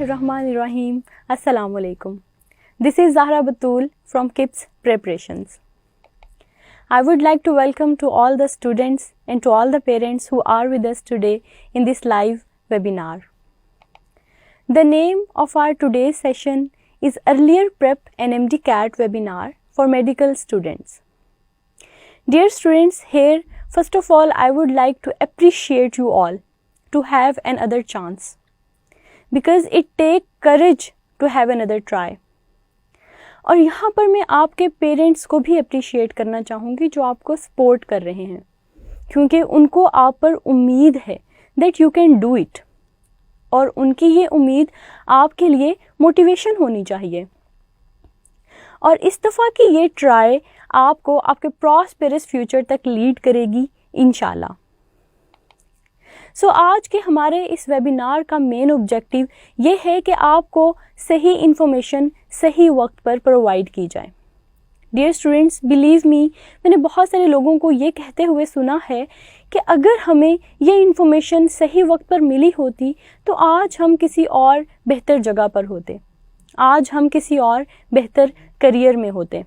Bismillahirrahmanirrahim. Assalamu alaikum. This is Zahra Batul from KIPS Preparations. I would like to welcome to all the students and to all the parents who are with us today in this live webinar. The name of our today's session is Earlier Prep NMD CAT webinar for medical students. Dear students, here first of all I would like to appreciate you all to have another chance because it take courage to have another try. और यहाँ पर मैं आपके parents को भी appreciate करना चाहूँगी जो आपको सपोर्ट कर रहे हैं, क्योंकि उनको आप पर उम्मीद है that you can do it, और उनकी ये उम्मीद आपके लिए मोटिवेशन होनी चाहिए। और इस दफ़ा की ये ट्राई आपको आपके प्रॉस्पेरस फ्यूचर तक लीड करेगी इंशाल्लाह। सो आज के हमारे इस वेबिनार का मेन ऑब्जेक्टिव ये है कि आपको सही इन्फॉर्मेशन सही वक्त पर प्रोवाइड की जाए। डियर स्टूडेंट्स, बिलीव मी, मैंने बहुत सारे लोगों को ये कहते हुए सुना है कि अगर हमें ये इन्फॉर्मेशन सही वक्त पर मिली होती तो आज हम किसी और बेहतर जगह पर होते, आज हम किसी और बेहतर करियर में होते।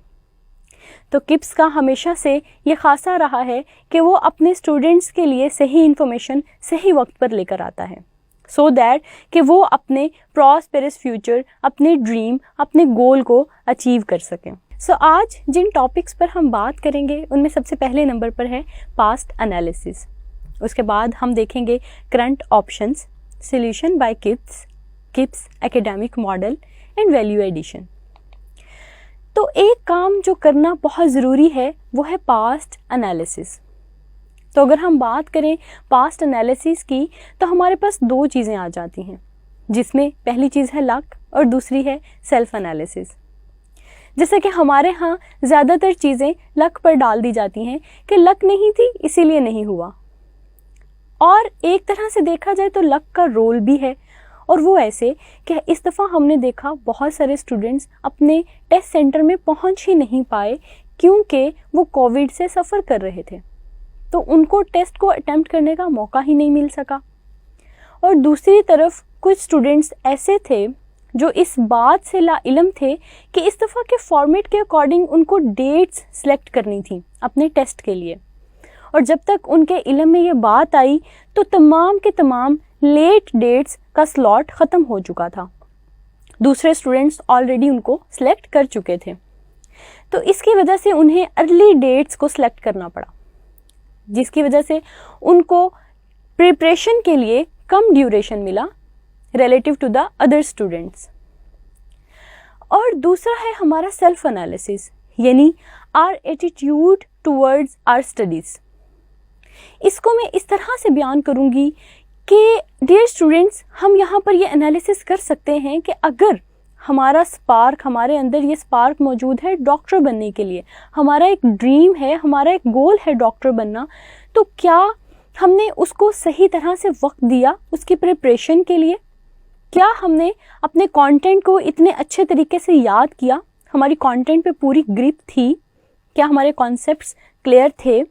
तो किप्स का हमेशा से ये खासा रहा है कि वो अपने स्टूडेंट्स के लिए सही इन्फॉर्मेशन सही वक्त पर लेकर आता है, सो दैट कि वो अपने प्रॉस्पेरस फ्यूचर, अपने ड्रीम, अपने गोल को अचीव कर सकें। सो आज जिन टॉपिक्स पर हम बात करेंगे उनमें सबसे पहले नंबर पर है पास्ट एनालिसिस। उसके बाद हम देखेंगे current options, solution by Kips academic model and value addition. तो एक काम जो करना बहुत ज़रूरी है वो है पास्ट एनालिसिस। तो अगर हम बात करें पास्ट एनालिसिस की तो हमारे पास दो चीज़ें आ जाती हैं, जिसमें पहली चीज़ है लक और दूसरी है सेल्फ एनालिसिस। जैसे कि हमारे यहाँ ज़्यादातर चीज़ें लक पर डाल दी जाती हैं कि लक नहीं थी इसीलिए नहीं हुआ, और एक तरह से देखा जाए तो लक का रोल भी है। और वो ऐसे कि इस दफ़ा हमने देखा बहुत सारे स्टूडेंट्स अपने टेस्ट सेंटर में पहुंच ही नहीं पाए क्योंकि वो कोविड से सफ़र कर रहे थे, तो उनको टेस्ट को अटेम्प्ट करने का मौका ही नहीं मिल सका। और दूसरी तरफ कुछ स्टूडेंट्स ऐसे थे जो इस बात से लाइल्म थे कि इस दफ़ा के फॉर्मेट के अकॉर्डिंग उनको डेट्स सेलेक्ट करनी थी अपने टेस्ट के लिए, और जब तक उनके इल्म में ये बात आई तो तमाम के तमाम लेट डेट्स का स्लॉट ख़त्म हो चुका था। दूसरे स्टूडेंट्स ऑलरेडी उनको सेलेक्ट कर चुके थे, तो इसकी वजह से उन्हें अर्ली डेट्स को सिलेक्ट करना पड़ा, जिसकी वजह से उनको प्रिपरेशन के लिए कम ड्यूरेशन मिला relative to the other students. और दूसरा है हमारा सेल्फ एनालिसिस, यानी our attitude towards our studies. इसको मैं इस तरह से बयान करूँगी कि डियर स्टूडेंट्स, हम यहाँ पर ये एनालिसिस कर सकते हैं कि अगर हमारा स्पार्क, हमारे अंदर ये स्पार्क मौजूद है डॉक्टर बनने के लिए, हमारा एक ड्रीम है, हमारा एक गोल है डॉक्टर बनना, तो क्या हमने उसको सही तरह से वक्त दिया उसकी प्रिपरेशन के लिए? क्या हमने अपने कंटेंट को इतने अच्छे तरीके से याद किया? हमारी कंटेंट पे पूरी ग्रिप थी? क्या हमारे कॉन्सेप्ट्स क्लियर थे?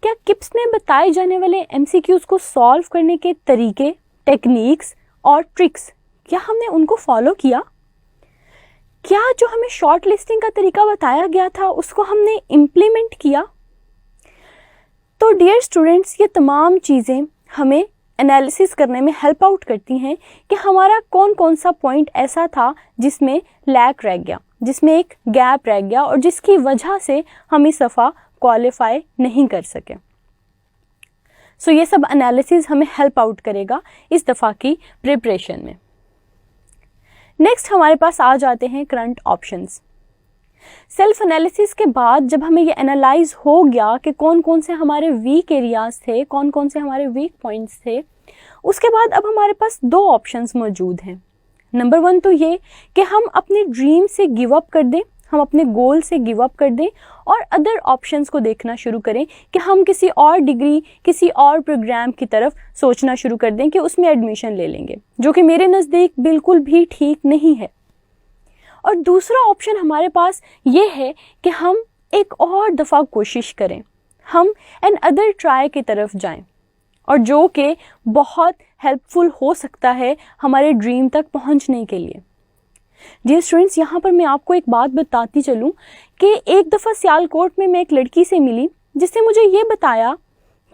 क्या किप्स में बताए जाने वाले एमसीक्यूज़ को सॉल्व करने के तरीके, टेक्निक्स और ट्रिक्स, क्या हमने उनको फॉलो किया? क्या जो हमें शॉर्ट लिस्टिंग का तरीका बताया गया था उसको हमने इम्प्लीमेंट किया? तो डियर स्टूडेंट्स, ये तमाम चीज़ें हमें एनालिसिस करने में हेल्प आउट करती हैं कि हमारा कौन कौन सा पॉइंट ऐसा था जिसमें लैक रह गया, जिसमें एक गैप रह गया, और जिसकी वजह से हम इस दफ़ा क्वालिफाई नहीं कर सके। सो ये सब एनालिसिस हमें हेल्प आउट करेगा इस दफ़ा की प्रिपरेशन में। नेक्स्ट हमारे पास आ जाते हैं करंट ऑप्शंस। सेल्फ एनालिसिस के बाद जब हमें ये एनालाइज हो गया कि कौन कौन से हमारे वीक एरियाज थे, कौन कौन से हमारे वीक पॉइंट्स थे, उसके बाद अब हमारे पास दो ऑप्शंस मौजूद हैं। नंबर वन तो ये कि हम अपने ड्रीम से गिव अप कर दें, हम अपने गोल से गिव अप कर दें और अदर ऑप्शंस को देखना शुरू करें कि हम किसी और डिग्री, किसी और प्रोग्राम की तरफ सोचना शुरू कर दें कि उसमें एडमिशन ले लेंगे, जो कि मेरे नज़दीक बिल्कुल भी ठीक नहीं है। और दूसरा ऑप्शन हमारे पास ये है कि हम एक और दफ़ा कोशिश करें, हम एन अदर ट्राई की तरफ जाएं, और जो कि बहुत हेल्पफुल हो सकता है हमारे ड्रीम तक पहुंचने के लिए। डियर स्टूडेंट्स, यहाँ पर मैं आपको एक बात बताती चलूँ कि एक दफ़ा सियालकोट में मैं एक लड़की से मिली जिसने मुझे ये बताया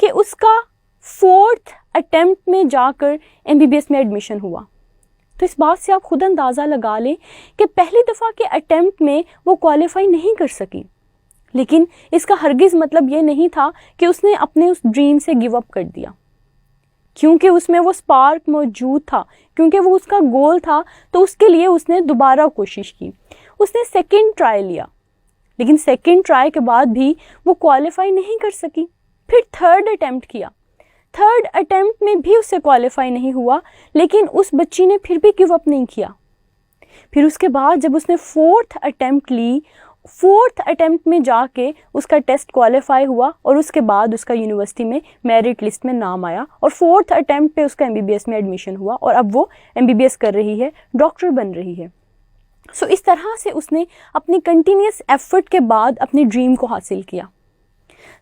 कि उसका 4th अटेम्प्ट में जाकर MBBS में एडमिशन हुआ। तो इस बात से आप खुद अंदाज़ा लगा लें कि पहली दफ़ा के अटेम्प्ट में वो क्वालिफाई नहीं कर सकी, लेकिन इसका हरगिज़ मतलब ये नहीं था कि उसने अपने उस ड्रीम से गिव अप कर दिया, क्योंकि उसमें वो स्पार्क मौजूद था, क्योंकि वो उसका गोल था। तो उसके लिए उसने दोबारा कोशिश की, उसने सेकंड ट्राई लिया, लेकिन सेकंड ट्राई के बाद भी वो क्वालिफाई नहीं कर सकी। फिर थर्ड अटेम्प्ट किया, थर्ड अटेम्प्ट में भी उससे क्वालिफाई नहीं हुआ, लेकिन उस बच्ची ने फिर भी गिव अप नहीं किया। फिर उसके बाद जब उसने 4th अटेम्प्ट ली, 4th अटेम्प्ट में जाके उसका टेस्ट क्वालिफाई हुआ और उसके बाद उसका यूनिवर्सिटी में मेरिट लिस्ट में नाम आया और 4th अटेम्प्ट पे उसका MBBS में एडमिशन हुआ और अब वो MBBS कर रही है, डॉक्टर बन रही है। सो इस तरह से उसने अपनी कंटिन्यूस एफर्ट के बाद अपने ड्रीम को हासिल किया।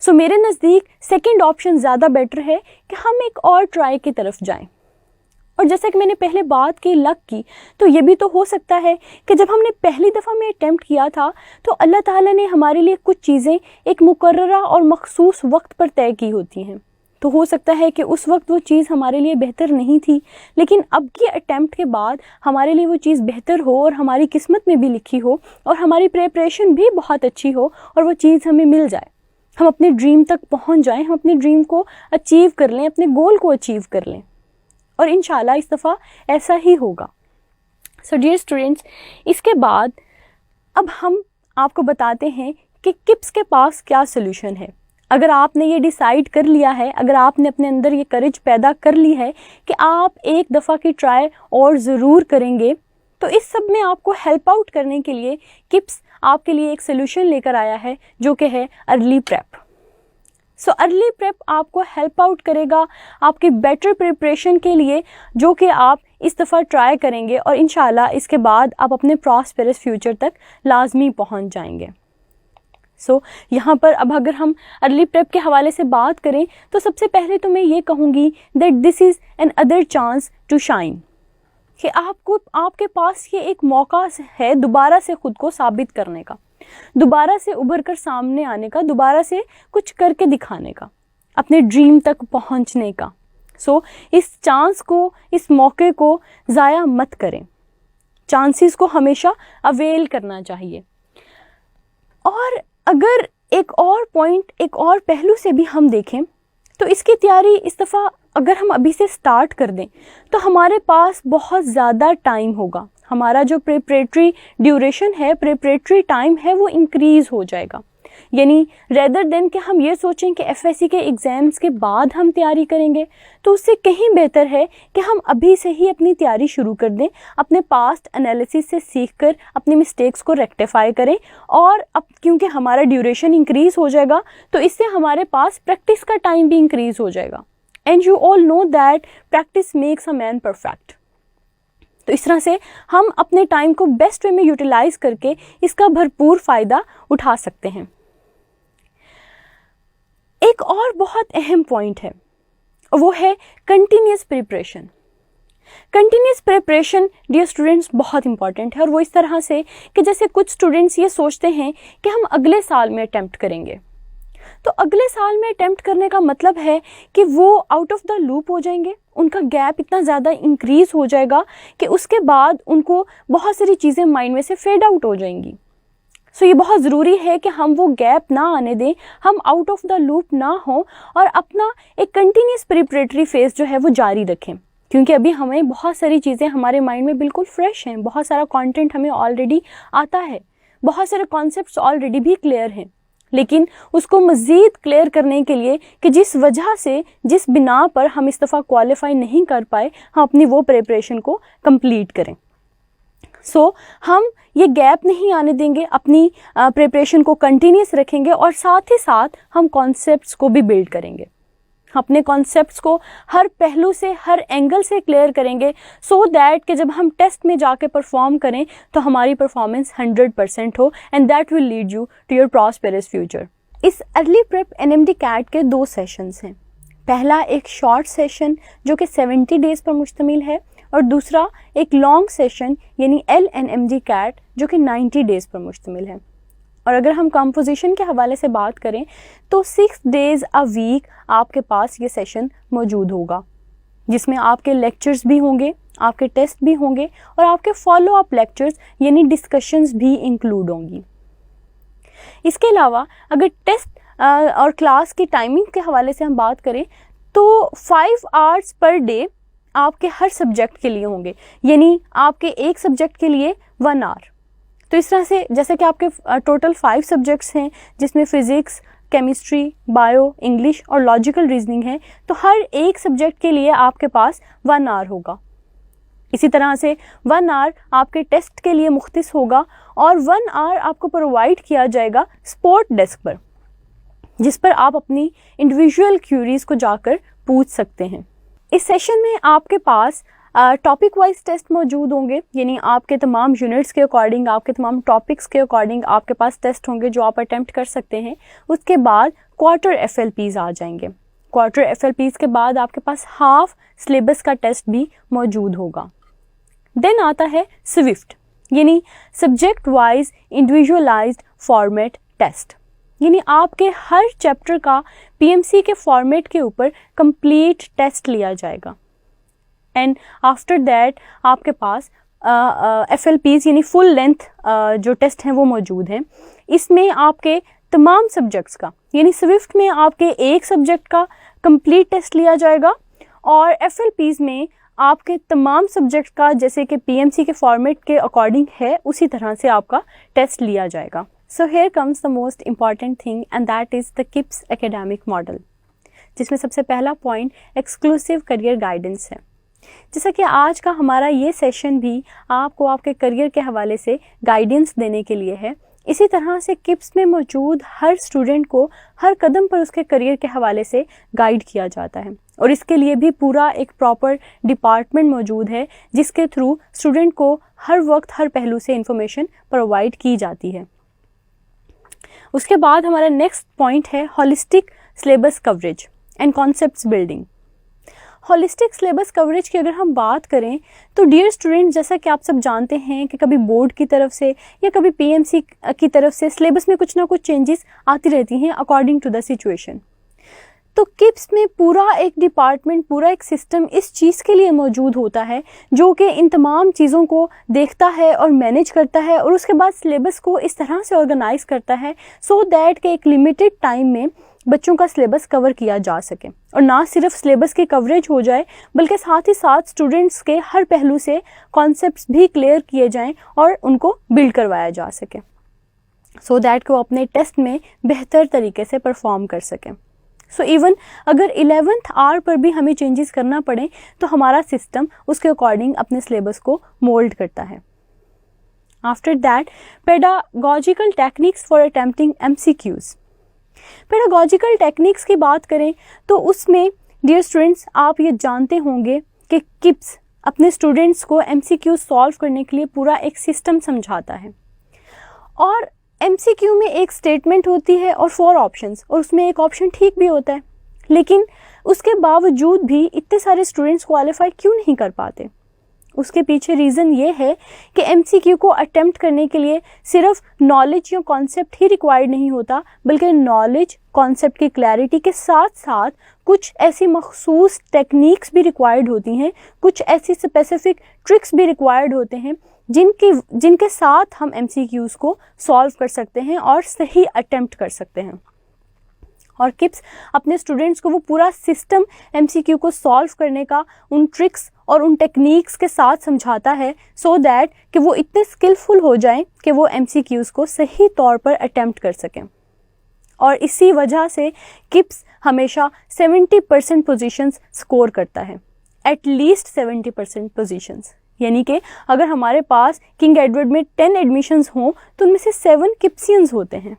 सो मेरे नज़दीक सेकंड ऑप्शन ज़्यादा बेटर है कि हम एक और ट्राई की तरफ जाएं। और जैसा कि मैंने पहले बात की लक की, तो ये भी तो हो सकता है कि जब हमने पहली दफ़ा में अटेम्प्ट किया था तो अल्लाह ताला ने हमारे लिए कुछ चीज़ें एक मुकर्ररा और मखसूस वक्त पर तय की होती हैं। तो हो सकता है कि उस वक्त वो चीज़ हमारे लिए बेहतर नहीं थी, लेकिन अब के अटेम्प्ट के बाद हमारे लिए वो चीज़ बेहतर हो और हमारी किस्मत में भी लिखी हो और हमारी प्रिपरेशन भी बहुत अच्छी हो और वो चीज़ हमें मिल जाए, हम अपने ड्रीम तक पहुंच जाएं, हम अपने ड्रीम को अचीव कर लें, अपने गोल को अचीव कर लें। और इंशाल्लाह इस दफ़ा ऐसा ही होगा। सो डियर स्टूडेंट्स, इसके बाद अब हम आपको बताते हैं कि किप्स के पास क्या सोल्यूशन है। अगर आपने ये डिसाइड कर लिया है, अगर आपने अपने अंदर ये करेज पैदा कर ली है कि आप एक दफ़ा की ट्राई और ज़रूर करेंगे, तो इस सब में आपको हेल्प आउट करने के लिए किप्स आपके लिए एक सोल्यूशन लेकर आया है, जो कि है early prep. So early prep आपको हेल्प आउट करेगा आपकी बेटर प्रिपरेशन के लिए, जो कि आप इस दफ़ा ट्राई करेंगे और इंशाल्लाह इसके बाद आप अपने प्रॉस्पेरस फ्यूचर तक लाजमी पहुंच जाएंगे। सो यहाँ पर अब अगर हम अर्ली प्रेप के हवाले से बात करें तो सबसे पहले तो मैं ये कहूँगी that this is an other chance to shine, कि आपके पास ये एक मौका है दोबारा से ख़ुद को साबित करने का, दोबारा से उभर कर सामने आने का, दोबारा से कुछ करके दिखाने का, अपने ड्रीम तक पहुंचने का। सो इस चांस को, इस मौके को ज़ाया मत करें, चांसेस को हमेशा अवेल करना चाहिए। और अगर एक और पॉइंट, एक और पहलू से भी हम देखें तो इसकी तैयारी इस दफ़ा अगर हम अभी से स्टार्ट कर दें तो हमारे पास बहुत ज़्यादा टाइम होगा, हमारा जो प्रिपरेटरी ड्यूरेशन है, प्रिपरेटरी टाइम है, वो इंक्रीज़ हो जाएगा। यानी रेदर देन कि हम ये सोचें कि FSC के एग्ज़ाम्स के बाद हम तैयारी करेंगे, तो उससे कहीं बेहतर है कि हम अभी से ही अपनी तैयारी शुरू कर दें, अपने पास्ट एनालिसिस से सीखकर अपनी मिस्टेक्स को रेक्टिफाई करें। और अब क्योंकि हमारा ड्यूरेशन इंक्रीज़ हो जाएगा तो इससे हमारे पास प्रैक्टिस का टाइम भी इंक्रीज़ हो जाएगा। And you all know that practice makes a man perfect. तो इस तरह से हम अपने टाइम को बेस्ट वे में यूटिलाइज करके इसका भरपूर फ़ायदा उठा सकते हैं। एक और बहुत अहम पॉइंट है, वो है continuous preparation. Continuous preparation dear students बहुत इंपॉर्टेंट है, और वो इस तरह से कि जैसे कुछ स्टूडेंट्स ये सोचते हैं कि हम अगले साल में अटेम्प्ट करेंगे, तो अगले साल में अटेम्प्ट करने का मतलब है कि वो आउट ऑफ द लूप हो जाएंगे, उनका गैप इतना ज़्यादा इंक्रीज़ हो जाएगा कि उसके बाद उनको बहुत सारी चीज़ें माइंड में से फेड आउट हो जाएंगी। सो ये बहुत ज़रूरी है कि हम वो गैप ना आने दें, हम आउट ऑफ द लूप ना हो और अपना एक कंटिन्यूस प्रिपरेटरी फेज जो है वो जारी रखें, क्योंकि अभी हमें बहुत सारी चीज़ें हमारे माइंड में बिल्कुल फ्रेश हैं, बहुत सारा कंटेंट हमें ऑलरेडी आता है, बहुत सारे कॉन्सेप्ट्स ऑलरेडी भी क्लियर हैं, लेकिन उसको मज़ीद क्लियर करने के लिए कि जिस वजह से, जिस बिना पर हम इस दफ़ा क्वालिफाई नहीं कर पाए, हम अपनी वो प्रिपरेशन को कंप्लीट करें। सो हम ये गैप नहीं आने देंगे, अपनी प्रिपरेशन को कंटिन्यूस रखेंगे और साथ ही साथ हम कॉन्सेप्ट्स को भी बिल्ड करेंगे, अपने कॉन्सेप्ट्स को हर पहलू से, हर एंगल से क्लियर करेंगे, सो दैट कि जब हम टेस्ट में जाके परफॉर्म करें तो हमारी परफॉर्मेंस 100% हो, and that will lead you to your prosperous future. इस अर्ली प्रेप NMD CAT के 2 सेशंस हैं। पहला एक शॉर्ट सेशन जो कि 70 डेज़ पर मुश्तमिल है, और दूसरा एक लॉन्ग सेशन यानी LNMG CAT जो कि 90 डेज़ पर मुश्तमिल है। और अगर हम कंपोजिशन के हवाले से बात करें तो 6 डेज़ अ वीक आपके पास ये सेशन मौजूद होगा, जिसमें आपके लेक्चर्स भी होंगे, आपके टेस्ट भी होंगे और आपके फॉलो अप लेक्चर्स यानी डिस्कशंस भी इंक्लूड होंगी। इसके अलावा अगर टेस्ट और क्लास की टाइमिंग के हवाले से हम बात करें तो 5 आवर्स पर डे आपके हर सब्जेक्ट के लिए होंगे, यानी आपके एक सब्जेक्ट के लिए 1 आवर। तो इस तरह से जैसे कि आपके टोटल 5 सब्जेक्ट्स हैं जिसमें फिज़िक्स, केमिस्ट्री, बायो, इंग्लिश और लॉजिकल रीजनिंग है, तो हर एक सब्जेक्ट के लिए आपके पास 1 आवर होगा। इसी तरह से 1 आवर आपके टेस्ट के लिए मुख्तिस होगा और 1 आवर आपको प्रोवाइड किया जाएगा स्पोर्ट डेस्क पर, जिस पर आप अपनी इंडिविजुअल क्यूरीज को जाकर पूछ सकते हैं। इस सेशन में आपके पास टॉपिक वाइज टेस्ट मौजूद होंगे, यानी आपके तमाम यूनिट्स के अकॉर्डिंग, आपके तमाम टॉपिक्स के अकॉर्डिंग आपके पास टेस्ट होंगे जो आप अटेम्प्ट कर सकते हैं। उसके बाद क्वार्टर FLPs आ जाएंगे। क्वार्टर FLPs के बाद आपके पास हाफ सिलेबस का टेस्ट भी मौजूद होगा। देन आता है स्विफ्ट, यानी subject wise individualised format test, यानी आपके हर चैप्टर का PMC के फॉर्मेट के ऊपर कंप्लीट टेस्ट लिया जाएगा। एंड आफ्टर दैट आपके पास FLPs यानी फुल लेंथ जो टेस्ट हैं वो मौजूद हैं। इसमें आपके तमाम सब्जेक्ट्स का, यानी स्विफ्ट में आपके एक सब्जेक्ट का कंप्लीट टेस्ट लिया जाएगा और FLPs में आपके तमाम सब्जेक्ट का जैसे कि PMC के फॉर्मेट के अकॉर्डिंग है उसी तरह से आपका टेस्ट लिया जाएगा। So here comes the most important thing and that is the KIPS academic model, जिसमें सबसे पहला पॉइंट एक्सक्लूसिव करियर गाइडेंस है। जैसा कि आज का हमारा ये सेशन भी आपको आपके करियर के हवाले से गाइडेंस देने के लिए है, इसी तरह से KIPS में मौजूद हर स्टूडेंट को हर कदम पर उसके करियर के हवाले से गाइड किया जाता है और इसके लिए भी पूरा एक प्रॉपर डिपार्टमेंट मौजूद है जिसके थ्रू स्टूडेंट को हर वक्त हर पहलू से इंफॉर्मेशन प्रोवाइड की जाती है। उसके बाद हमारा नेक्स्ट पॉइंट है holistic syllabus coverage and concepts building. Holistic syllabus coverage की अगर हम बात करें तो डियर स्टूडेंट, जैसा कि आप सब जानते हैं कि कभी बोर्ड की तरफ से या कभी PMC की तरफ से सिलेबस में कुछ ना कुछ चेंजेस आती रहती हैं अकॉर्डिंग टू द सिचुएशन। तो KIPS में पूरा एक डिपार्टमेंट, पूरा एक सिस्टम इस चीज़ के लिए मौजूद होता है जो कि इन तमाम चीज़ों को देखता है और मैनेज करता है और उसके बाद सिलेबस को इस तरह से ऑर्गेनाइज करता है सो दैट कि एक लिमिटेड टाइम में बच्चों का सिलेबस कवर किया जा सके और ना सिर्फ सिलेबस की कवरेज हो जाए बल्कि साथ ही साथ स्टूडेंट्स के हर पहलू से कॉन्सेप्ट्स भी क्लियर किए जाएं और उनको बिल्ड करवाया जा सके सो दैट कि वो अपने टेस्ट में बेहतर तरीके से परफॉर्म कर सकें। सो इवन अगर 11th आवर पर भी हमें चेंजेस करना पड़े तो हमारा सिस्टम उसके अकॉर्डिंग अपने सिलेबस को मोल्ड करता है। After that pedagogical techniques for attempting MCQs। Pedagogical techniques की बात करें तो उसमें डियर स्टूडेंट्स आप ये जानते होंगे कि KIPS अपने स्टूडेंट्स को MCQ सॉल्व करने के लिए पूरा एक सिस्टम समझाता है और MCQ में एक स्टेटमेंट होती है और 4 ऑप्शंस और उसमें एक ऑप्शन ठीक भी होता है, लेकिन उसके बावजूद भी इतने सारे स्टूडेंट्स क्वालिफाई क्यों नहीं कर पाते? उसके पीछे रीज़न ये है कि MCQ को अटेम्प्ट करने के लिए सिर्फ नॉलेज या कॉन्सेप्ट ही रिक्वायर्ड नहीं होता बल्कि नॉलेज कॉन्सेप्ट की क्लैरिटी के साथ साथ कुछ ऐसी मखसूस टेक्निक्स भी रिक्वायर्ड होती हैं, कुछ ऐसी स्पेसिफिक ट्रिक्स भी रिक्वायर्ड होते हैं जिनके साथ हम MCQs को सॉल्व कर सकते हैं और सही अटेम्प्ट कर सकते हैं। और KIPS अपने स्टूडेंट्स को वो पूरा सिस्टम MCQ को सॉल्व करने का उन ट्रिक्स और उन टेक्निक्स के साथ समझाता है सो दैट कि वो इतने स्किलफुल हो जाएं कि वो MCQs को सही तौर पर अटेम्प्ट कर सकें। और इसी वजह से KIPS हमेशा 70% पोजीशंस स्कोर करता है, एटलीस्ट 70% पोजीशंस, यानी कि अगर हमारे पास किंग एडवर्ड में 10 एडमिशन्स हों तो उनमें से 7 किप्सियंस होते हैं।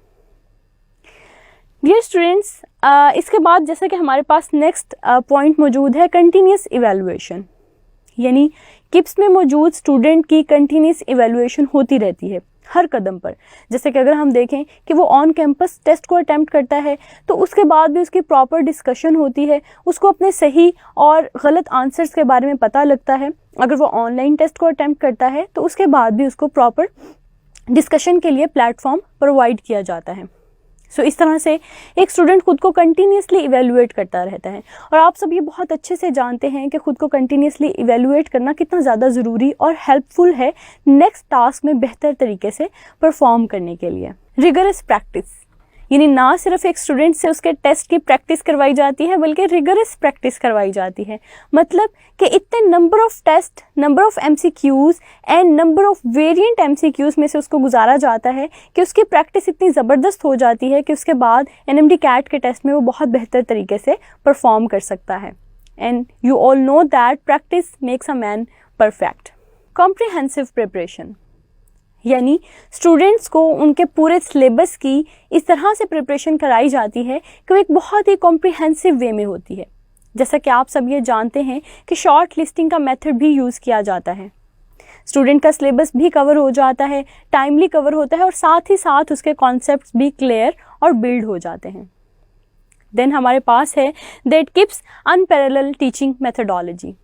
डियर स्टूडेंट्स, इसके बाद जैसा कि हमारे पास नेक्स्ट पॉइंट मौजूद है कंटिन्यूस इवैल्यूएशन, यानी KIPS में मौजूद स्टूडेंट की कंटिन्यूस इवैल्यूएशन होती रहती है। हर कदम पर। जैसे कि अगर हम देखें कि वो ऑन कैंपस टेस्ट को अटेम्प्ट करता है तो उसके बाद भी उसकी प्रॉपर डिस्कशन होती है, उसको अपने सही और गलत आंसर्स के बारे में पता लगता है। अगर वो ऑनलाइन टेस्ट को अटेम्प्ट करता है तो उसके बाद भी उसको प्रॉपर डिस्कशन के लिए प्लेटफॉर्म प्रोवाइड किया जाता है। सो इस तरह से एक स्टूडेंट खुद को कंटिन्यूसली इवेलुएट करता रहता है, और आप सब ये बहुत अच्छे से जानते हैं कि खुद को कंटिन्यूसली इवेलुएट करना कितना ज़्यादा ज़रूरी और हेल्पफुल है नेक्स्ट टास्क में बेहतर तरीके से परफॉर्म करने के लिए। रिगरस प्रैक्टिस, यानी ना सिर्फ एक स्टूडेंट से उसके टेस्ट की प्रैक्टिस करवाई जाती है बल्कि रिगरस प्रैक्टिस करवाई जाती है। मतलब कि इतने number of test, number of MCQs and number of variant MCQs में से उसको गुजारा जाता है कि उसकी प्रैक्टिस इतनी ज़बरदस्त हो जाती है कि उसके बाद NMD CAT के टेस्ट में वो बहुत बेहतर तरीके से परफॉर्म कर सकता है। And you all know that practice makes a man perfect. Comprehensive preparation, यानी स्टूडेंट्स को उनके पूरे सिलेबस की इस तरह से प्रिपरेशन कराई जाती है कि वो एक बहुत ही कॉम्प्रिहेंसिव वे में होती है। जैसा कि आप सब ये जानते हैं कि शॉर्ट लिस्टिंग का मेथड भी यूज़ किया जाता है। स्टूडेंट का सिलेबस भी कवर हो जाता है, टाइमली कवर होता है, और साथ ही साथ उसके कॉन्सेप्ट्स भी क्लियर और बिल्ड हो जाते हैं। देन हमारे पास है that KIPS unparalleled teaching methodology.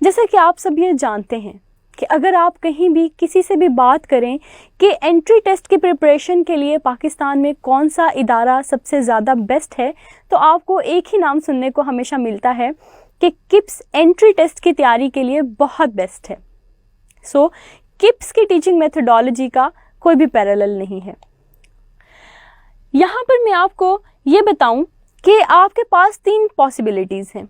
जैसा कि आप सब ये जानते हैं कि अगर आप कहीं भी किसी से भी बात करें कि एंट्री टेस्ट की प्रिपरेशन के लिए पाकिस्तान में कौन सा इदारा सबसे ज़्यादा बेस्ट है, तो आपको एक ही नाम सुनने को हमेशा मिलता है कि किप्स एंट्री टेस्ट की तैयारी के लिए बहुत बेस्ट है। सो किप्स की टीचिंग मेथडोलॉजी का कोई भी पैरेलल नहीं है। यहाँ पर मैं आपको ये बताऊँ कि आपके पास 3 पॉसिबिलिटीज़ हैं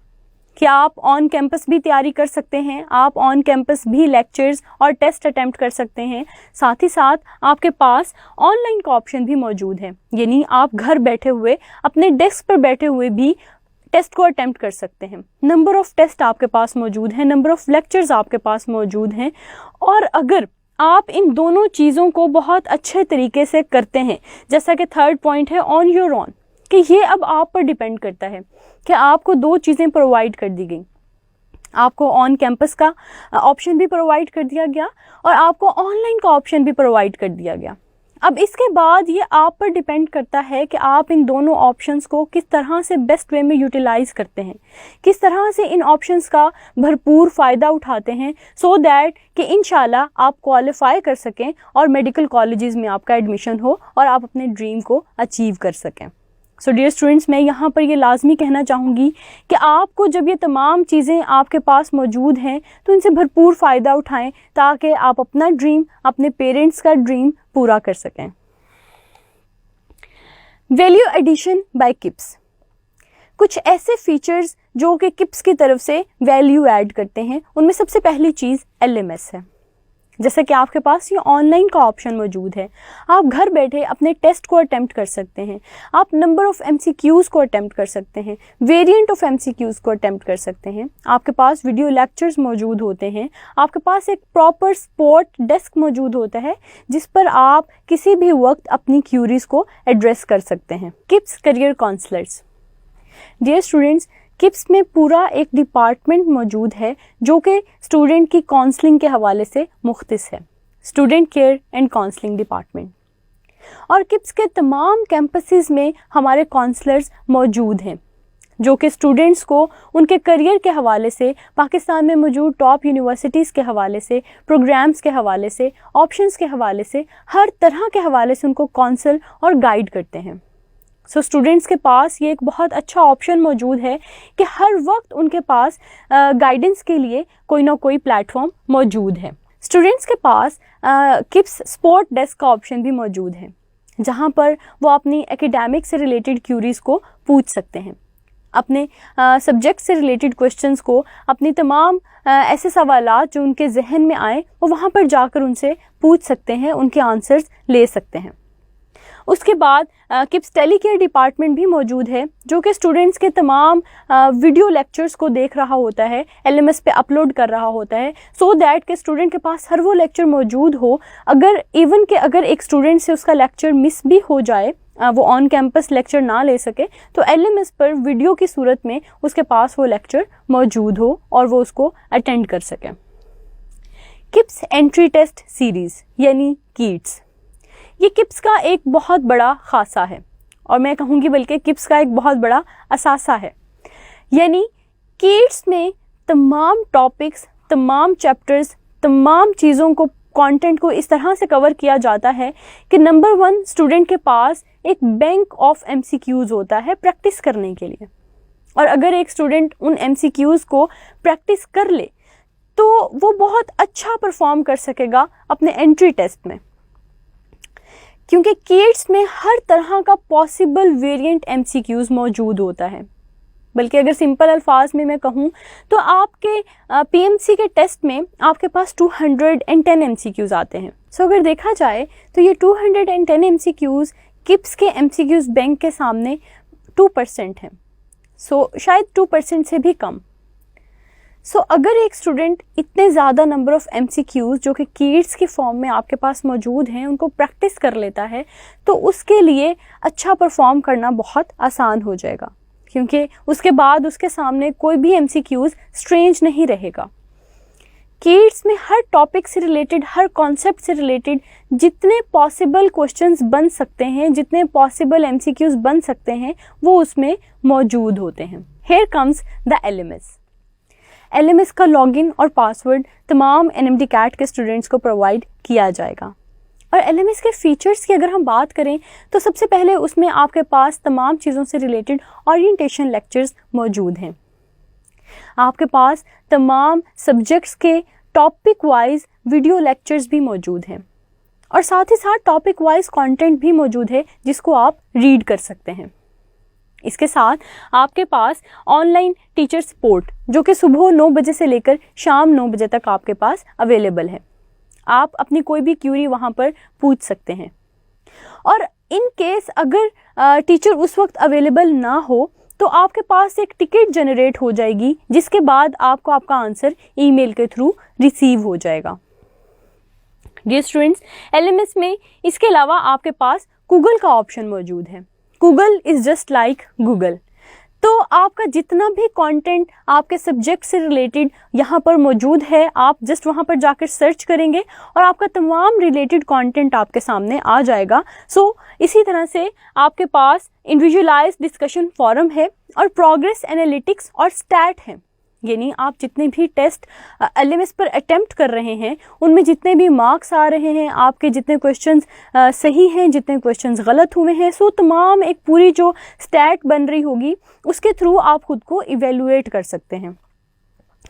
कि आप ऑन कैंपस भी तैयारी कर सकते हैं, आप ऑन कैंपस भी लेक्चर्स और टेस्ट अटेम्प्ट कर सकते हैं, साथ ही साथ आपके पास ऑनलाइन का ऑप्शन भी मौजूद है, यानी आप घर बैठे हुए अपने डेस्क पर बैठे हुए भी टेस्ट को अटेम्प्ट कर सकते हैं। नंबर ऑफ टेस्ट आपके पास मौजूद हैं, नंबर ऑफ लेक्चर्स आपके पास मौजूद हैं, और अगर आप इन दोनों चीज़ों को बहुत अच्छे तरीके से करते हैं, जैसा कि थर्ड पॉइंट है ऑन योर ऑन, कि ये अब आप पर डिपेंड करता है कि आपको 2 चीज़ें प्रोवाइड कर दी गई। आपको ऑन कैंपस का ऑप्शन भी प्रोवाइड कर दिया गया और आपको ऑनलाइन का ऑप्शन भी प्रोवाइड कर दिया गया। अब इसके बाद ये आप पर डिपेंड करता है कि आप इन दोनों ऑप्शंस को किस तरह से बेस्ट वे में यूटिलाइज़ करते हैं, किस तरह से इन ऑप्शंस का भरपूर फ़ायदा उठाते हैं, सो दैट कि इंशाल्लाह आप क्वालिफाई कर सकें और मेडिकल कॉलेजेस में आपका एडमिशन हो और आप अपने ड्रीम को अचीव कर सकें। सो डियर स्टूडेंट्स, मैं यहाँ पर ये लाजमी कहना चाहूँगी कि आपको जब ये तमाम चीज़ें आपके पास मौजूद हैं तो इनसे भरपूर फ़ायदा उठाएं ताकि आप अपना ड्रीम, अपने पेरेंट्स का ड्रीम पूरा कर सकें। वैल्यू एडिशन बाय किप्स, कुछ ऐसे फीचर्स जो कि किप्स की तरफ से वैल्यू ऐड करते हैं, उनमें सबसे पहली चीज़ LMS है। जैसे कि आपके पास ये ऑनलाइन का ऑप्शन मौजूद है, आप घर बैठे अपने टेस्ट को अटेम्प्ट कर सकते हैं, आप नंबर ऑफ MCQs को अटेम्प्ट कर सकते हैं, वेरिएंट ऑफ MCQs को अटेम्प्ट कर सकते हैं, आपके पास वीडियो लेक्चर्स मौजूद होते हैं, आपके पास एक प्रॉपर सपोर्ट डेस्क मौजूद होता है जिस पर आप किसी भी वक्त अपनी क्यूरीज को एड्रेस कर सकते हैं। KIPS career counsellors, dear students, KIPS में पूरा एक डिपार्टमेंट मौजूद है जो कि स्टूडेंट की काउंसलिंग के हवाले से मुख्तस है, student care and counselling department. और किप्स के तमाम कैंपसेस में हमारे काउंसलर्स मौजूद हैं जो कि स्टूडेंट्स को उनके करियर के हवाले से, पाकिस्तान में मौजूद टॉप यूनिवर्सिटीज़ के हवाले से, प्रोग्राम्स के हवाले से, ऑप्शंस के हवाले से, हर तरह के हवाले से उनको काउंसल और गाइड करते हैं। सो स्टूडेंट्स के पास ये एक बहुत अच्छा ऑप्शन मौजूद है कि हर वक्त उनके पास गाइडेंस के लिए कोई ना कोई प्लेटफॉर्म मौजूद है। स्टूडेंट्स के पास किप्स स्पोर्ट डेस्क का ऑप्शन भी मौजूद है जहाँ पर वो अपनी एकेडमिक से रिलेटेड क्यूरीज को पूछ सकते हैं, अपने सब्जेक्ट से रिलेटेड क्वेश्चंस को, अपनी तमाम ऐसे सवालात जो उनके जहन में आए वो वहाँ पर जाकर उनसे पूछ सकते हैं, उनके आंसर्स ले सकते हैं। उसके बाद किप्स टेलीकेयर डिपार्टमेंट भी मौजूद है जो कि स्टूडेंट्स के तमाम वीडियो लेक्चर्स को देख रहा होता है, LMS पे अपलोड कर रहा होता है, सो दैट के स्टूडेंट के पास हर वो लेक्चर मौजूद हो, अगर इवन के अगर एक स्टूडेंट से उसका लेक्चर मिस भी हो जाए, वो ऑन कैंपस लेक्चर ना ले सके, तो LMS पर वीडियो की सूरत में उसके पास वो लेक्चर मौजूद हो और वो उसको अटेंड कर सके। किप्स एंट्री टेस्ट सीरीज़ यानी कीट्स, ये किप्स का एक बहुत बड़ा खासा है और मैं कहूँगी बल्कि किप्स का एक बहुत बड़ा असासा है। यानी कीट्स में तमाम टॉपिक्स, तमाम चैप्टर्स, तमाम चीज़ों को, कंटेंट को इस तरह से कवर किया जाता है कि नंबर 1 स्टूडेंट के पास एक बैंक ऑफ MCQs होता है प्रैक्टिस करने के लिए। और अगर एक स्टूडेंट उन MCQs को प्रैक्टिस कर ले तो वो बहुत अच्छा परफॉर्म कर सकेगा अपने एंट्री टेस्ट में, क्योंकि कीट्स में हर तरह का पॉसिबल वेरिएंट MCQs मौजूद होता है। बल्कि अगर सिंपल अल्फाज में मैं कहूँ तो आपके PMC के टेस्ट में आपके पास 210 MCQs आते हैं। सो अगर देखा जाए तो ये 210 MCQs किप्स के MCQs बैंक के सामने 2% हैं। सो शायद 2% से भी कम। सो अगर एक स्टूडेंट इतने ज़्यादा नंबर ऑफ़ MCQs जो कि कीट्स की फॉर्म में आपके पास मौजूद हैं उनको प्रैक्टिस कर लेता है तो उसके लिए अच्छा परफॉर्म करना बहुत आसान हो जाएगा, क्योंकि उसके बाद उसके सामने कोई भी MCQs स्ट्रेंज नहीं रहेगा। कीट्स में हर टॉपिक से रिलेटेड, हर कॉन्सेप्ट से रिलेटेड जितने पॉसिबल क्वेश्चंस बन सकते हैं, जितने पॉसिबल MCQs बन सकते हैं वो उसमें मौजूद होते हैं। Here comes the LMS का लॉगिन और पासवर्ड तमाम NMD CAT के स्टूडेंट्स को प्रोवाइड किया जाएगा। और LMS के फीचर्स की अगर हम बात करें तो सबसे पहले उसमें आपके पास तमाम चीज़ों से रिलेटेड ओरिएंटेशन लेक्चर्स मौजूद हैं। आपके पास तमाम सब्जेक्ट्स के टॉपिक वाइज वीडियो लेक्चर्स भी मौजूद हैं और साथ ही साथ टॉपिक वाइज कंटेंट भी मौजूद है जिसको आप रीड कर सकते हैं। इसके साथ आपके पास ऑनलाइन टीचर सपोर्ट जो कि सुबह 9 बजे से लेकर शाम 9 बजे तक आपके पास अवेलेबल है। आप अपनी कोई भी क्यूरी वहाँ पर पूछ सकते हैं और इन केस अगर टीचर उस वक्त अवेलेबल ना हो तो आपके पास एक टिकट जनरेट हो जाएगी जिसके बाद आपको आपका आंसर ईमेल के थ्रू रिसीव हो जाएगा। डियर स्टूडेंट्स, LMS में इसके अलावा आपके पास गूगल का ऑप्शन मौजूद है। Google is just like Google. तो आपका जितना भी कंटेंट आपके सब्जेक्ट से रिलेटेड यहाँ पर मौजूद है, आप जस्ट वहाँ पर जाकर सर्च करेंगे और आपका तमाम रिलेटेड कंटेंट आपके सामने आ जाएगा। सो इसी तरह से आपके पास इंडिविजुअलाइज डिस्कशन फोरम है और प्रोग्रेस एनालिटिक्स और स्टैट है। यानी आप जितने भी टेस्ट LMS पर अटेम्प्ट कर रहे हैं उनमें जितने भी मार्क्स आ रहे हैं, आपके जितने क्वेश्चंस सही हैं, जितने क्वेश्चंस गलत हुए हैं, सो तमाम एक पूरी जो स्टैट बन रही होगी उसके थ्रू आप खुद को इवेलुएट कर सकते हैं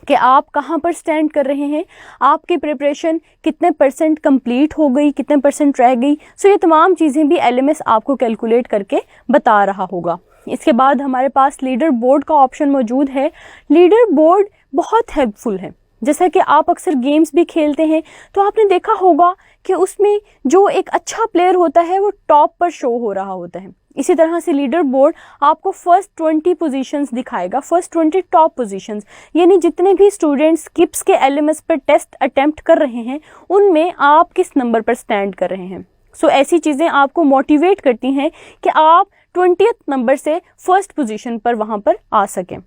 कि आप कहाँ पर स्टैंड कर रहे हैं, आपकी प्रिपरेशन कितने % कंप्लीट हो गई, कितने % रह गई। सो ये तमाम चीज़ें भी LMS आपको कैलकुलेट करके बता रहा होगा। इसके बाद हमारे पास लीडर बोर्ड का ऑप्शन मौजूद है। लीडर बोर्ड बहुत हेल्पफुल है। जैसा कि आप अक्सर गेम्स भी खेलते हैं तो आपने देखा होगा कि उसमें जो एक अच्छा प्लेयर होता है वो टॉप पर शो हो रहा होता है। इसी तरह से लीडर बोर्ड आपको फर्स्ट 20 पोजीशंस दिखाएगा, फर्स्ट 20 टॉप पोजीशंस, यानी जितने भी स्टूडेंट्स किप्स के LMS पर टेस्ट अटेम्प्ट कर रहे हैं उनमें आप किस नंबर पर स्टैंड कर रहे हैं। सो ऐसी चीज़ें आपको मोटिवेट करती हैं कि आप 20th नंबर से फर्स्ट पोजीशन पर वहाँ पर आ सकें।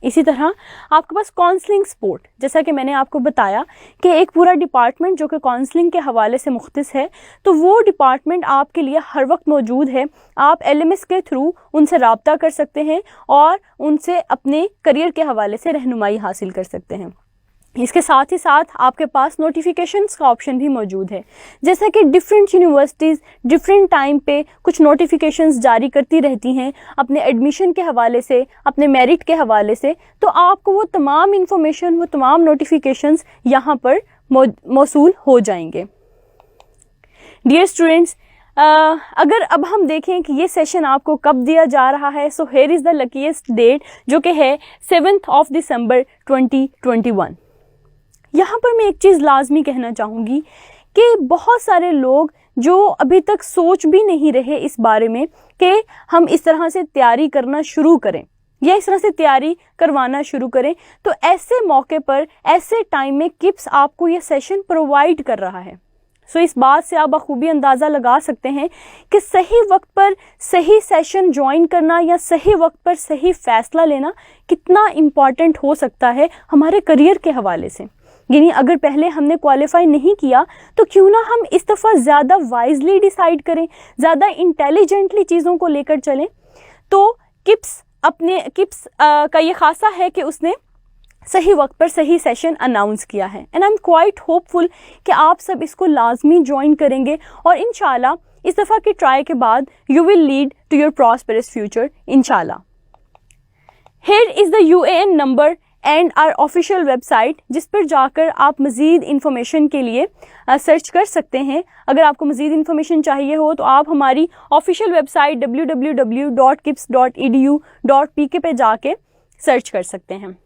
इसी तरह आपके पास काउंसलिंग सपोर्ट, जैसा कि मैंने आपको बताया कि एक पूरा डिपार्टमेंट जो कि काउंसलिंग के हवाले से मुख्तस है, तो वो डिपार्टमेंट आपके लिए हर वक्त मौजूद है। आप LMS के थ्रू उनसे रब्ता कर सकते हैं और उनसे अपने करियर के हवाले से रहनुमाई हासिल कर सकते हैं। इसके साथ ही साथ आपके पास नोटिफिकेशंस का ऑप्शन भी मौजूद है। जैसा कि डिफरेंट यूनिवर्सिटीज़ डिफरेंट टाइम पे कुछ नोटिफिकेशंस जारी करती रहती हैं अपने एडमिशन के हवाले से, अपने मेरिट के हवाले से, तो आपको वो तमाम इंफॉर्मेशन, वो तमाम नोटिफिकेशंस यहाँ पर मौसूल हो जाएंगे। डियर स्टूडेंट्स, अगर अब हम देखें कि ये सेशन आपको कब दिया जा रहा है, so here is the luckiest date जो कि है 7 दिसंबर 2021। यहाँ पर मैं एक चीज़ लाजमी कहना चाहूँगी कि बहुत सारे लोग जो अभी तक सोच भी नहीं रहे इस बारे में कि हम इस तरह से तैयारी करना शुरू करें या इस तरह से तैयारी करवाना शुरू करें, तो ऐसे मौके पर, ऐसे टाइम में किप्स आपको ये सेशन प्रोवाइड कर रहा है। सो इस बात से आप बखूबी अंदाज़ा लगा सकते हैं कि सही वक्त पर सही सेशन ज्वाइन करना या सही वक्त पर सही फ़ैसला लेना कितना इम्पॉर्टेंट हो सकता है हमारे करियर के हवाले से। यानी अगर पहले हमने क्वालिफाई नहीं किया तो क्यों ना हम इस दफ़ा ज़्यादा वाइजली डिसाइड करें, ज़्यादा इंटेलिजेंटली चीज़ों को लेकर चलें। तो किप्स का ये खासा है कि उसने सही वक्त पर सही सेशन अनाउंस किया है, and I am quite hopeful कि आप सब इसको लाजमी ज्वाइन करेंगे और इंशाल्लाह इस दफ़ा के ट्राई के बाद you will lead to your prosperous future इंशाल्लाह। Here is the UAN number and our official website, जिस पर जाकर आप मज़ीद इंफॉर्मेशन के लिए सर्च कर सकते हैं। अगर आपको मज़ीद इंफॉर्मेशन चाहिए हो तो आप हमारी ऑफिशियल वेबसाइट www.kips.edu.pk पे जाके सर्च कर सकते हैं।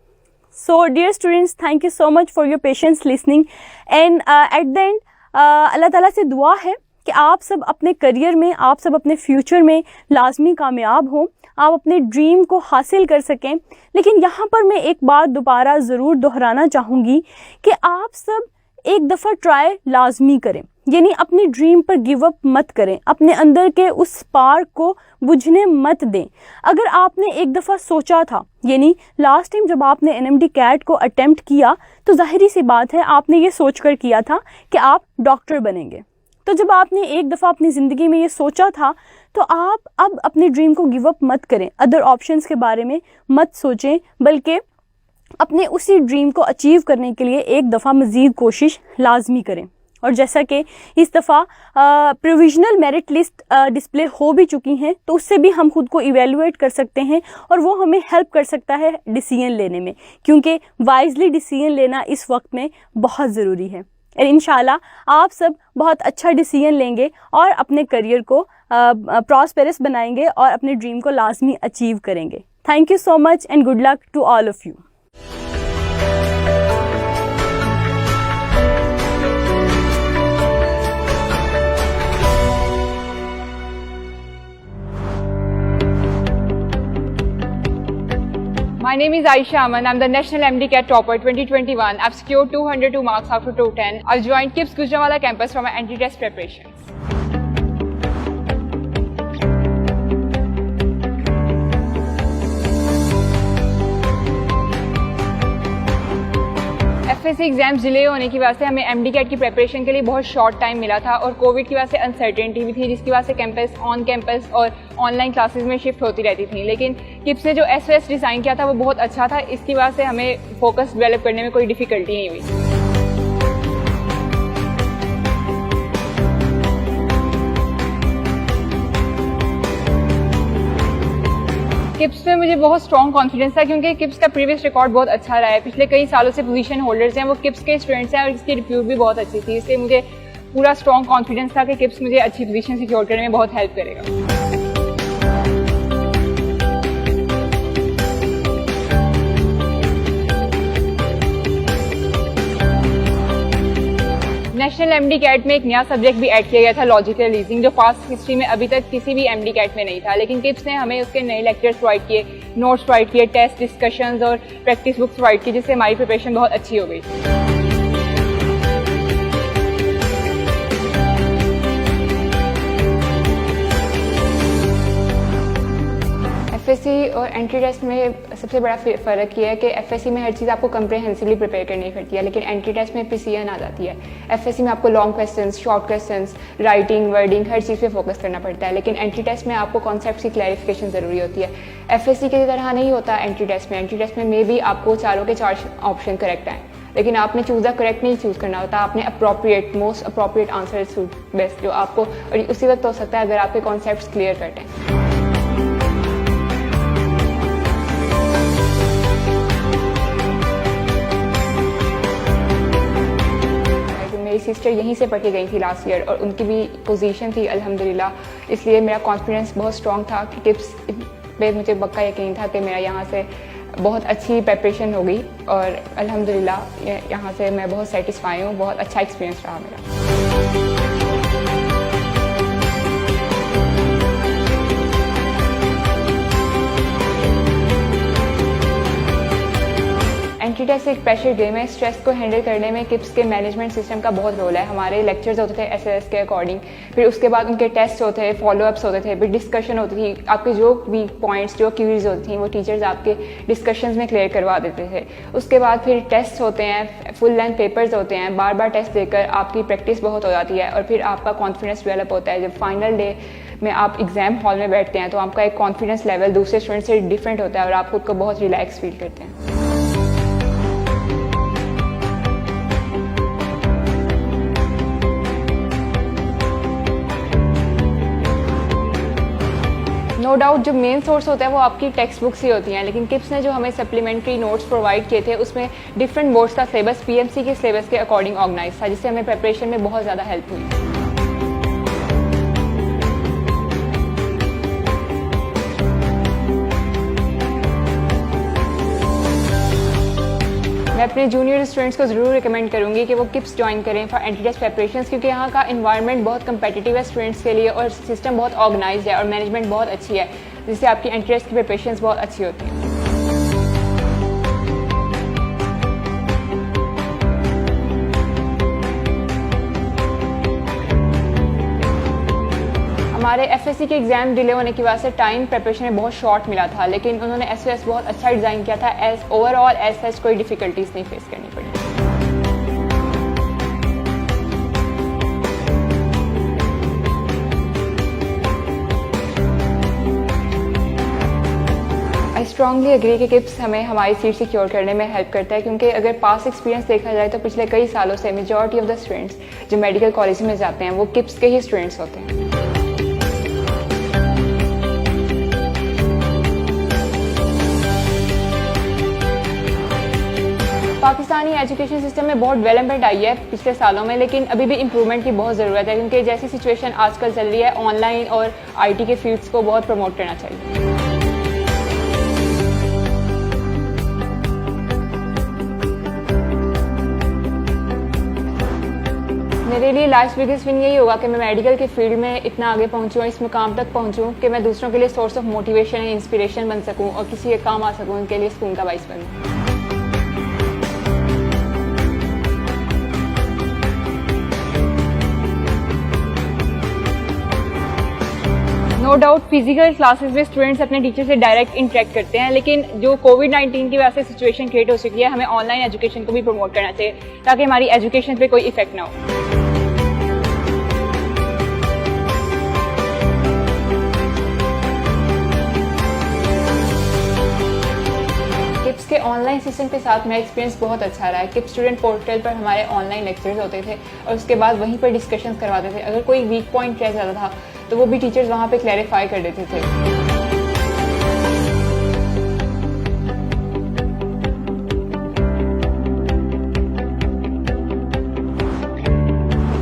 So dear students, thank you so much for your patience listening, and at the end अल्लाह ताला से दुआ है कि आप सब अपने करियर में, आप सब अपने फ्यूचर में लाजमी कामयाब हों, आप अपने ड्रीम को हासिल कर सकें। लेकिन यहाँ पर मैं एक बात दोबारा ज़रूर दोहराना चाहूँगी कि आप सब एक दफ़ा ट्राई लाजमी करें, यानी अपनी ड्रीम पर गिव अप मत करें, अपने अंदर के उस स्पार्क को बुझने मत दें। अगर आपने एक दफ़ा सोचा था, यानी लास्ट टाइम जब आपने NMD CAT को अटेम्प्ट किया तो जाहिर सी बात है आपने ये सोचकर किया था कि आप डॉक्टर बनेंगे। तो जब आपने एक दफ़ा अपनी ज़िंदगी में ये सोचा था तो आप अब अपने ड्रीम को गिव अप मत करें, अदर ऑप्शंस के बारे में मत सोचें, बल्कि अपने उसी ड्रीम को अचीव करने के लिए एक दफ़ा मज़ीद कोशिश लाजमी करें। और जैसा कि इस दफ़ा प्रोविजनल मेरिट लिस्ट डिस्प्ले हो भी चुकी हैं, तो उससे भी हम खुद को इवेलुएट कर सकते हैं और वो हमें हेल्प कर सकता है डिसीजन लेने में, क्योंकि वाइजली डिसीजन लेना इस वक्त में बहुत ज़रूरी है। और इंशाल्लाह आप सब बहुत अच्छा डिसीजन लेंगे और अपने करियर को प्रॉस्पेरस बनाएंगे और अपने ड्रीम को लाजमी अचीव करेंगे। Thank you so much and good luck to all of you. My name is Aisha Aman. I'm the National MD CAT Topper 2021. I've secured 202 marks out of 210. I've joined KIPS Gujranwala campus for my anti-test preparations. FSC exams delay होने की वजह से हमें MD CAT की preparation के लिए बहुत short time मिला था और कोविड की वजह से अनसर्टेनिटी भी थी, जिसकी वजह से कैंपस ऑन कैंपस और ऑनलाइन क्लासेस में शिफ्ट होती रहती थी। लेकिन किप्स ने जो SOS डिज़ाइन किया था वो बहुत अच्छा था, इसकी वजह से हमें फोकस डेवलप करने में कोई डिफ़िकल्टी नहीं हुई। किप्स में मुझे बहुत स्ट्रॉन्ग कॉन्फिडेंस था, क्योंकि किप्स का प्रीवियस रिकॉर्ड बहुत अच्छा रहा है। पिछले कई सालों से पोजीशन होल्डर्स हैं वो किप्स के स्टूडेंट्स हैं और इसकी रिप्यूट भी बहुत अच्छी थी, इसलिए मुझे पूरा स्ट्रॉन्ग कॉन्फिडेंस था कि किप्स मुझे अच्छी पोजीशन सिक्योर करने में बहुत हेल्प करेगा। नेशनल MD CAT में एक नया सब्जेक्ट भी ऐड किया गया था, लॉजिकल रीजनिंग, जो पास्ट हिस्ट्री में अभी तक किसी भी MD CAT में नहीं था। लेकिन किप्स ने हमें उसके नए लेक्चर्स प्रोवाइड किए, नोट्स प्रोवाइड किए, टेस्ट डिस्कशंस और प्रैक्टिस बुक्स प्रोवाइड की, जिससे हमारी प्रिपरेशन बहुत अच्छी हो गई। FSC और एंट्री टेस्ट में सबसे बड़ा फ़र्क ये है कि FSC में हर चीज़ आपको कंप्रेहेंसिवली प्रिपेयर करनी पड़ती है, लेकिन एंट्री टेस्ट में प्रिसीजन आ जाती है। FSC में आपको long questions, short questions, writing, wording, हर चीज़ पे फोकस करना पड़ता है, लेकिन एंट्री टेस्ट में आपको कॉन्सेप्ट की क्लैरिफिकेशन ज़रूरी होती है। FSC की तरह नहीं होता एंट्री टेस्ट में। एंट्री टेस्ट में मे बी आपको चारों के चार ऑप्शन करेक्ट हैं, लेकिन आपने चूज़ द करेक्ट नहीं चूज़ करना होता, आपने appropriate, most appropriate answer suit best जो आपको, और उसी वक्त हो सकता है अगर आपके कॉन्सेप्ट क्लियर करते हैं। मेरी सिस्टर यहीं से पढ़ के गई थी लास्ट ईयर और उनकी भी पोजीशन थी अल्हम्दुलिल्लाह, इसलिए मेरा कॉन्फिडेंस बहुत स्ट्रॉन्ग था कि टिप्स पे मुझे पक्का यकीन था कि मेरा यहाँ से बहुत अच्छी प्रिपरेशन होगी और अल्हम्दुलिल्लाह यहाँ से मैं बहुत सेटिस्फाई हूँ, बहुत अच्छा एक्सपीरियंस रहा मेरा। एंट्री टेस्ट एक प्रेशर गेम है। स्ट्रेस को हैंडल करने में किप्स के मैनेजमेंट सिस्टम का बहुत रोल है। हमारे लेक्चर्स होते थे एसएस के अकॉर्डिंग, फिर उसके बाद उनके टेस्ट होते थे, फॉलोअप्स होते थे, फिर डिस्कशन होती थी। आपके जो वीक पॉइंट्स, जो क्यूरीज होती थी, वो टीचर्स आपके डिस्कशंस में क्लियर करवा देते थे। उसके बाद फिर टेस्ट होते हैं, फुल लेंथ पेपर्स होते हैं। बार बार टेस्ट देकर आपकी प्रैक्टिस बहुत हो जाती है और फिर आपका कॉन्फिडेंस डेवलप होता है। जब फाइनल डे में आप एग्जाम हॉल में बैठते हैं तो आपका एक कॉन्फिडेंस लेवल दूसरे स्टूडेंट से डिफरेंट होता है और आप खुद को बहुत रिलैक्स फील करते हैं। नो डाउट जो मेन सोर्स होता है वो आपकी टेक्स्ट बुक्स ही होती हैं, लेकिन किप्स ने जो हमें सप्लीमेंट्री नोट्स प्रोवाइड किए थे उसमें डिफरेंट बोर्ड्स का सिलेबस पीएमसी के सिलेबस के अकॉर्डिंग ऑर्गेनाइज था, जिससे हमें प्रिपरेशन में बहुत ज़्यादा हेल्प हुई। मैं अपने जूनियर स्टूडेंट्स को ज़रूर रिकमेंड करूंगी कि वो किप्स ज्वाइन करें फॉर एंट्री टेस्ट प्रिपरेशंस, क्योंकि यहाँ का इन्वायरमेंट बहुत कंपेटिटिव है स्टूडेंट्स के लिए और सिस्टम बहुत ऑर्गेनाइज्ड है और मैनेजमेंट बहुत अच्छी है, जिससे आपकी एंट्री टेस्ट की प्रिपरेशंस बहुत अच्छी होती हैं। हमारे एफएससी के एग्जाम डिले होने की वजह से टाइम प्रिपरेशन में बहुत शॉर्ट मिला था, लेकिन उन्होंने एसओएस बहुत अच्छा डिज़ाइन किया था। ओवरऑल एज सच कोई डिफिकल्टीज नहीं फेस करनी पड़ी। आई स्ट्रांगली एग्री कि किप्स हमें हमारी सीट सिक्योर करने में हेल्प करता है, क्योंकि अगर पास एक्सपीरियंस देखा जाए तो पिछले कई सालों से मेजॉरिटी ऑफ द स्टूडेंट्स जो मेडिकल कॉलेज में जाते हैं वो किप्स के ही स्टूडेंट्स होते हैं। पाकिस्तानी एजुकेशन सिस्टम में बहुत डेवलपमेंट आई है पिछले सालों में, लेकिन अभी भी इम्प्रूवमेंट की बहुत ज़रूरत है, क्योंकि जैसी सिचुएशन आजकल चल रही है ऑनलाइन और आईटी के फील्ड्स को बहुत प्रमोट करना चाहिए। मेरे लिए लाइफ बिगेस्ट विन यही होगा कि मैं मेडिकल के फील्ड में इतना आगे पहुंचूँ, इस मुकाम तक पहुंचूँ कि मैं दूसरों के लिए सोर्स ऑफ मोटिवेशन या इंस्पिरेशन बन सकूं और किसी के काम आ सकूं, उनके लिए सुकून का बाइस बनूं। नो डाउट फिजिकल क्लासेस में स्टूडेंट्स अपने टीचर से डायरेक्ट इंटरेक्ट करते हैं, लेकिन जो कोविड-19 की वजह से सिचुएशन क्रिएट हो चुकी है, हमें ऑनलाइन एजुकेशन को भी प्रमोट करना चाहिए ताकि हमारी एजुकेशन पे कोई इफेक्ट ना हो। किप्स के ऑनलाइन सिस्टम के साथ मेरा एक्सपीरियंस बहुत अच्छा रहा है। किप्स स्टूडेंट पोर्टल पर हमारे ऑनलाइन लेक्चर्स होते थे और उसके बाद वहीं पर डिस्कशंस करवाते थे। अगर कोई वीक पॉइंट रह जाता था तो वो भी टीचर्स वहाँ पे क्लैरिफाई कर देते थे।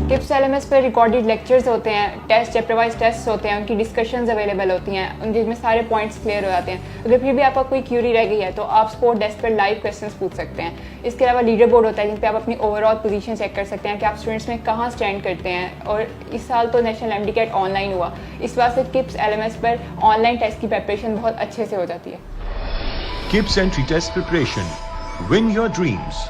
किप्स एलएमएस पर रिकॉर्डेड लेक्चर्स होते हैं, टेस्ट चैप्टर वाइज टेस्ट होते हैं, उनकी डिस्कशंस अवेलेबल होती हैं, उनके में सारे पॉइंट्स क्लियर हो जाते हैं। अगर फिर भी आपका कोई क्यूरी रह गई है तो आप सपोर्ट डेस्क पर लाइव क्वेश्चंस पूछ सकते हैं। इसके अलावा लीडर बोर्ड होता है जिन पे आप अपनी ओवरऑल पोजीशन चेक कर सकते हैं कि आप स्टूडेंट्स में कहाँ स्टैंड करते हैं। और इस साल तो नेशनल एमडीकैट ऑनलाइन हुआ, इस बात से किप्स एलएमएस पर ऑनलाइन टेस्ट की प्रिपरेशन बहुत अच्छे से हो जाती है। KIPS entry test preparation, win your dreams.